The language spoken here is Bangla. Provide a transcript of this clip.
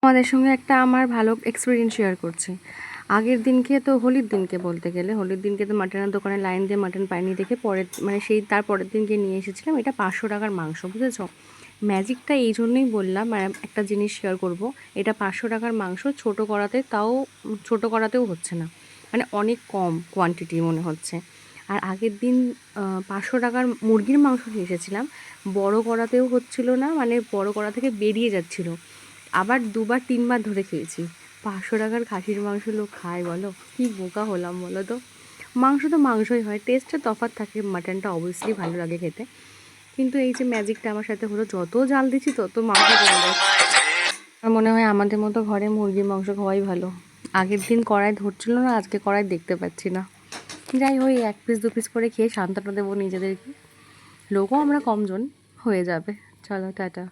আমাদের সঙ্গে একটা আমার ভালো এক্সপিরিয়েন্স শেয়ার করছি। আগের দিনকে তো হোলির দিনকে বলতে গেলে, হোলির দিনকে তো মাটনের দোকানে লাইন দিয়ে মাটন পাইনি দেখে সেই তার পরের দিনকে নিয়ে এসেছিলাম এটা 500 টাকার মাংস, বুঝেছো? ম্যাজিকটা এই জন্যই বললাম, একটা জিনিস শেয়ার করব। এটা 500 টাকার মাংস ছোটো করাতেও হচ্ছে না, মানে অনেক কম কোয়ান্টিটি মনে হচ্ছে। আর আগের দিন 500 টাকার মুরগির মাংস নিয়ে এসেছিলাম, বড় করাতেও হচ্ছিল না, মানে বড় করা থেকে বেরিয়ে যাচ্ছিল। আবার 2-3 বার ধরে খেয়েছি। 500 টাকার খাসির মাংস লোক খায় বলো? কি বোকা হলাম বলো তো। মাংস তো মাংসই হয়, টেস্টে তফাৎ থাকে, মাটনটা অবভিয়াসলি ভালো লাগে খেতে। কিন্তু এই যে ম্যাজিকটা আমার সাথে হলো, যত জাল দিচ্ছি তত মাংস কমে যাচ্ছে। আমার মনে হয় আমাদের মতো ঘরে মুরগির মাংস খাওয়াই ভালো। আগের দিন কড়াই ধরছিল না, আজকে কড়াই দেখতে পাচ্ছি না। যাই হোক, 1 পিস 2 পিস করে খেয়ে সান্ত্বনা দেবো নিজেদেরকে। লোকও আমরা কমজন, হয়ে যাবে। চলো টাটা।